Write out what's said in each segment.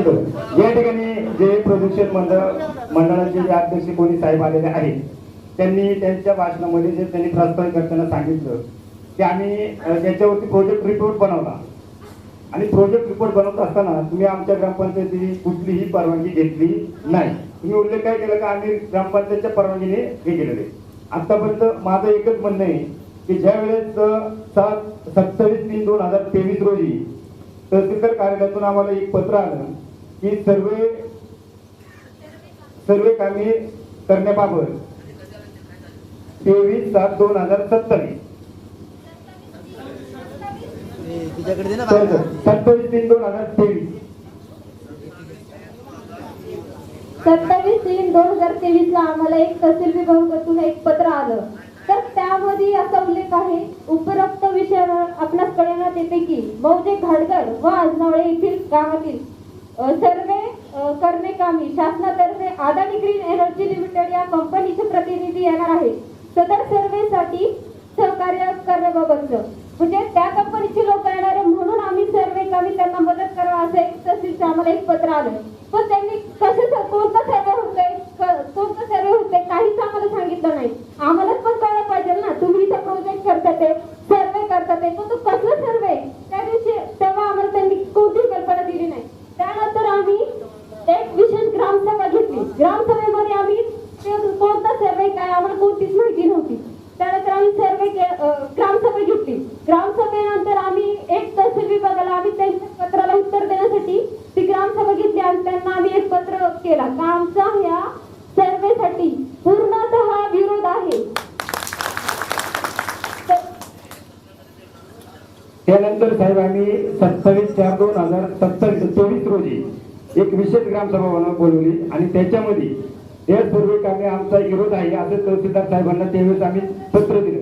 त्यानंतर या ठिकाणी जे प्रदूषण मंडळाचे जे अध्यक्ष कोणी साहेब आलेले आहेत त्यांनी त्यांच्या भाषणामध्ये जे त्यांनी प्रस्तावित करताना सांगितलं की आम्ही त्याच्यावरती प्रोजेक्ट रिपोर्ट बनवला आणि प्रोजेक्ट रिपोर्ट बनवत असताना तुम्ही आमच्या ग्रामपंचायतीने कुठलीही परवानगी घेतली नाही. तुम्ही उल्लेख काय केला का आम्ही ग्रामपंचायतच्या परवानगीने हे केलेले. आतापर्यंत माझं एकच म्हणणं आहे की ज्या वेळेस 27/3/2023 रोजी तहसीलदार कार्यालयातून आम्हाला एक पत्र आलं की सर्वे कामे करण्याबाबत 23/7/2027 तुझ्याकडे दे ना 27/3/2023 27/3/2023 ला आम्हाला एक तहसील विभागातून एक पत्र आलं. तर त्यामध्ये असा उल्लेख आहे उपरोक्त विषयावर आपणास कळण्यात येते की मौजे घाटगड व आजनावळे येथील गावातील सर्वे करणे कामी शासनातर्फे अदानी ग्रीन एनर्जी लिमिटेड या कंपनीचे प्रतिनिधी येणार आहे. सदर सर्वेसाठी सहकार्य करण्याबाबतचं म्हणजे त्या कंपनीचे लोक येणार आहे म्हणून आम्ही सर्वे कामी त्यांना मदत करावा असं एक तहसीलचं आम्हाला एक पत्र आलं. पण त्यांनी कोणता सर्वे होते काहीच आम्हाला सांगितलं नाही. आम्हालाच पण कळलं पाहिजे ना तुम्ही इथं प्रोजेक्ट करतात सर्वे करतात पण तो कसला सर्वे त्या दिवशी तेव्हा आम्हाला त्यांनी कोणतीही कल्पना दिली नाही. त्यानंतर आम्ही एक विशेष ग्रामसभा घेतली. ग्रामसभेमध्ये आम्ही कोणता सर्वे काय आम्हाला कोणतीच माहिती नव्हती. त्यानंतर आम्ही ग्रामसभा घेतली. ग्रामसभेनंतर आम्ही एक तहसील विभागाला आम्ही त्यांच्या पत्राला उत्तर देण्यासाठी ती ग्रामसभा घेतली आणि त्यांना आम्ही एक पत्र केला का आमचा ह्या सर्वेसाठी पूर्णतः विरोध आहे. त्यानंतर साहेब आम्ही 27/4/2023 रोजी एक विशेष ग्रामसभा बोलवली आणि त्याच्यामध्ये या सर्वे कामे आमचा विरोध आहे असं तहसीलदार साहेबांना त्यावेळेस आम्ही पत्र दिलं.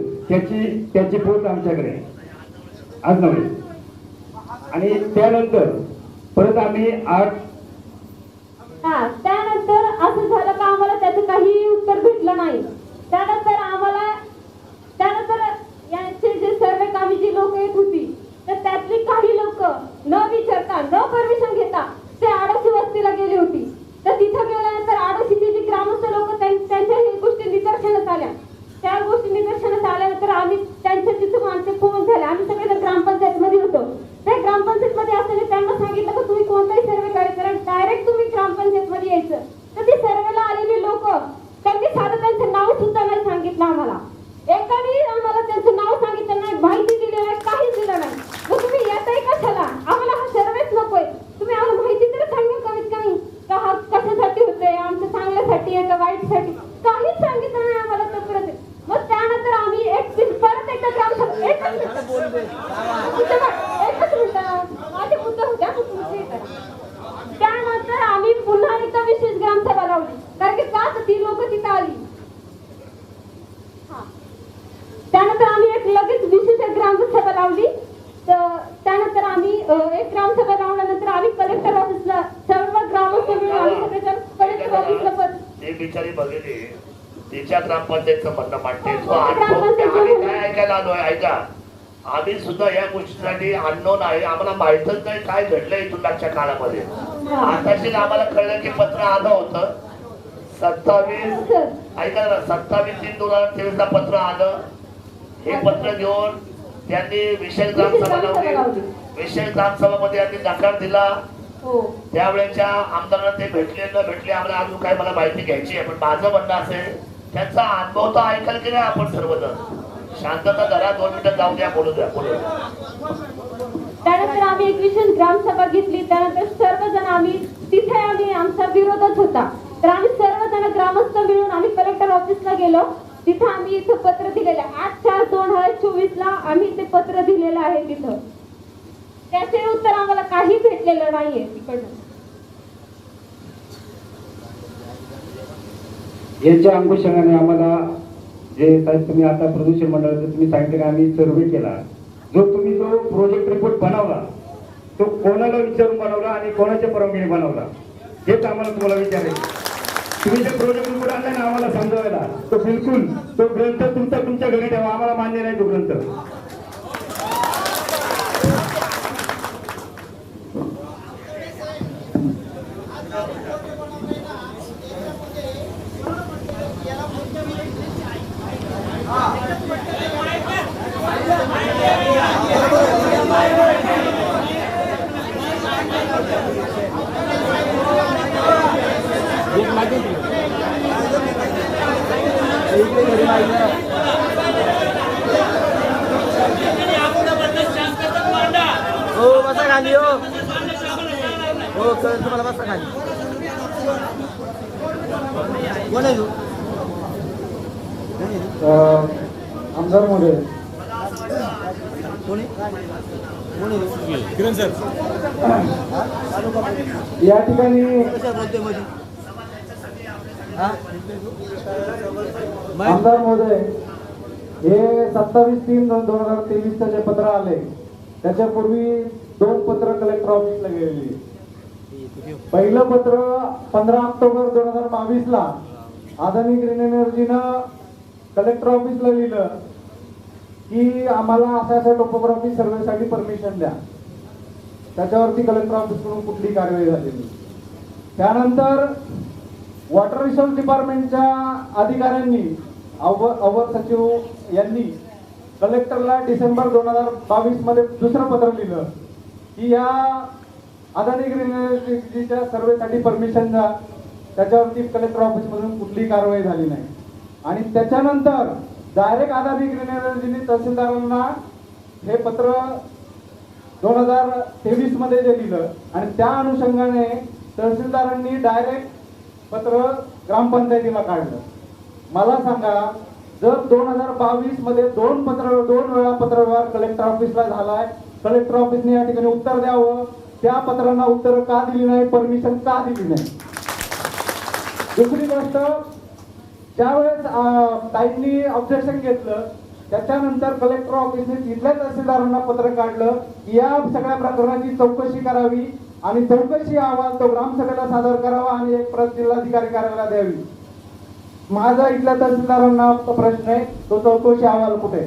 त्याची पोच आमच्याकडे आज नव्हे. आणि त्यानंतर परत आम्ही त्यानंतर असं झालं का आम्हाला त्याचं काही उत्तर भेटलं नाही. त्यानंतर यांचे जे सर्वे कामी जी लोक येत होती तर त्यातली काही लोक न विचारता न परमिशन घेता ते आडोशी वस्तीला गेली होती. तर तिथं गेल्यानंतर आडोशीचे जे ग्रामस्थ लोक त्यांच्या ही गोष्टी निदर्शनास आल्या. त्या गोष्टी निदर्शनास आल्यानंतर आम्ही त्यांच्या तिथून आमचे फोन झाले. आम्ही सगळे ग्रामपंचायत मध्ये होतो. त्या ग्रामपंचायत मध्ये असताना त्यांना सांगितलं की तुम्ही कोणताही सर्वे करा डायरेक्ट तुम्ही ग्रामपंचायत मध्ये यायचं. तर ती सर्वेला आलेली लोक त्यांनी साधं त्यांचं नाव सुद्धा नाही सांगितलं आम्हाला. एकाने आम्हाला त्यांचं नाव सांगितलं नाही माहिती दिली नाही काहीच दिलं नाही. मग तुम्ही येताय कशाला आम्हाला हा सर्वेच नकोय. तुम्ही आम्हाला माहिती तरी सांगा कमीत कमी का हा कशासाठी होतोय आमच्या चांगल्यासाठी आहे का वाईटसाठी काहीच सांगितलं नाही आम्हाला. तोपर्यंत मग त्यानंतर आम्ही परत एकदा ग्रामसभा माझे मुद्दे होत्या त्यानंतर आम्ही पुन्हा एकदा विशेष ग्रामसभा लावली कारण की का ती लोक तिथं आली. त्यानंतर आम्ही एक लगेच विशेष ग्रामसभा लावली. त्यानंतर आम्ही एक ग्रामसभा लावल्यानंतर आम्ही कलेक्टर ऑफिसला सर्व ग्रामस्थ मिळून आम्ही सगळेजण कलेक्टर ऑफिसला पण ते बिचारी बघितली तिच्या ग्रामपंचायतचं म्हणणं मांडते आम्ही काय ऐकायला आलोय. ऐका आम्ही सुद्धा या गोष्टीसाठी अननोन आहे. आम्हाला माहितच नाही काय घडलंय इथून मागच्या काळामध्ये. आताशी आम्हाला कळलं की पत्र आलं होतं 27 ऐका ना 27/3/2023 ला पत्र आलं. हे पत्र घेऊन त्यांनी विशेष ग्रामसभा लावली. विशेष ग्रामसभामध्ये यांनी नकार दिला. त्यावेळेच्या आमदारांना ते भेटले न भेटले आम्हाला अजून काय मला माहिती घ्यायची आहे. पण माझं म्हणणं असेल त्यांचा अनुभव तर ऐकाल की नाही आपण सर्वजण. शांतता धरा 2 मिनिटं जाऊ द्या बोलू द्या. त्यानंतर आम्ही एक विशेष ग्रामसभा घेतली. त्यानंतर सर्वजण आम्ही आमचा विरोधच होता. तर आम्ही सर्वजण ग्रामस्थ मिळून आम्ही कलेक्टर ऑफिसला गेलो. तिथं आम्ही इथं पत्र दिलेलं 8/4/2024 ला आम्ही ते पत्र दिलेलं आहे. तिथं त्याचे उत्तर आम्हाला काही भेटलेलं नाहीये तिकडनं. याच्या अनुषंगाने आम्हाला जे साहेब तुम्ही आता प्रदूषण मंडळाचं तुम्ही सांगितलं की आम्ही सर्वे केला. तुम्ही जो प्रोजेक्ट रिपोर्ट बनवला तो कोणाला विचारून बनवला आणि कोणाच्या परवानगीने बनवला हेच आम्हाला तुम्हाला विचारायचं. तुम्ही जे प्रोजेक्ट रिपोर्ट आणलाय ना आम्हाला समजावायला तो बिलकुल तो ग्रंथ तुमच्या घरी ठेवा. आम्हाला मान्य नाही तो ग्रंथ. हो बसा खाली हो कळलं तुम्हाला बसा खाली कोण आहे तू आमदार मोठे कोणी किरण सर या ठिकाणी कशा बोलतोय मध्ये हा आमदार महोदय हे 27/3/2023 जे पत्र आले त्याच्यापूर्वी 2 पत्र कलेक्टर ऑफिसला गेलेली. पहिलं पत्र 15 ऑक्टोबर 2022 ला अदानी ग्रीन एनर्जीनं कलेक्टर ऑफिसला लिहिलं की आम्हाला अशा टोपोग्राफी सर्वेसाठी परमिशन द्या. त्याच्यावरती कलेक्टर ऑफिसकडून कुठली कारवाई झालेली. त्यानंतर वॉटर रिसोर्स डिपार्टमेंटच्या अधिकाऱ्यांनी अवर सचिव यांनी कलेक्टरला डिसेंबर 2022 मध्ये दुसरं पत्र लिहिलं की या अदानी ग्रीन एनर्जीच्या सर्वेसाठी परमिशन द्या. त्याच्यावरती कलेक्टर ऑफिस मधून कुठलीही कारवाई झाली नाही. आणि त्याच्यानंतर डायरेक्ट अदानी ग्रीन एनर्जीने तहसीलदारांना हे पत्र 2023 मध्ये जे लिहिलं आणि त्या अनुषंगाने तहसीलदारांनी डायरेक्ट पत्र ग्रामपंचायतीला काढलं. मला सांगा जर 2022 मध्ये 2 वेळा पत्रव्यवहार कलेक्टर ऑफिसला झालाय, कलेक्टर ऑफिसने या ठिकाणी उत्तर द्यावं. त्या पत्रांना उत्तर का दिली नाही, परमिशन का दिली नाही. दुसरी गोष्ट ज्यावेळेस ताईंनी ऑब्जेक्शन घेतलं त्याच्यानंतर कलेक्टर ऑफिसने तिथल्या तहसीलदारांना पत्र काढलं की या सगळ्या प्रकरणाची चौकशी करावी आणि चौकशी अहवाल तो ग्रामसभेला सादर करावा आणि एक प्रत जिल्हाधिकारी कार्यालयाला द्यावी. माझा इथल्या तहसीलदारांना प्रश्न आहे, तो चौकशी अहवाल कुठे,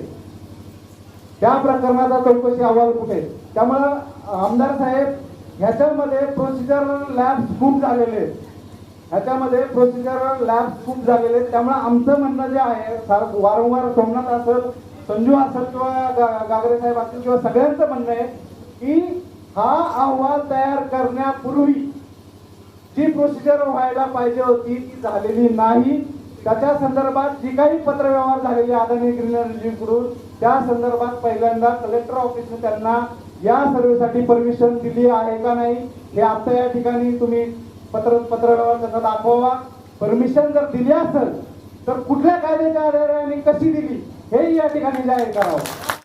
त्या प्रकरणाचा चौकशी अहवाल कुठे. त्यामुळं आमदार साहेब ह्याच्यामध्ये प्रोसिजर लॅब्स खूप झालेले आहेत. ह्याच्यामध्ये प्रोसिजर लॅब्स खूप झालेले आहेत. त्यामुळे आमचं म्हणणं जे आहे वारंवार सोमनाथ असेल, संजू असेल किंवा गागरे साहेब असतील किंवा सगळ्यांचं म्हणणं आहे की हा अहवाल तयार करण्यापूर्वी जी प्रोसिजर व्हायला पाहिजे होती ती झालेली नाही. त्याच्या संदर्भात जी काही पत्रव्यवहार झालेले अदानी ग्रीन एनर्जीकडून त्या संदर्भात पहिल्यांदा कलेक्टर ऑफिसने त्यांना या सर्वेसाठी परमिशन दिली आहे का नाही हे आता या ठिकाणी तुम्ही पत्रव्यवहार त्यांना दाखवा. परमिशन जर दिली असेल तर कुठल्या कायद्याच्या आधारे आणि कशी दिली हे या ठिकाणी जाहीर करावं.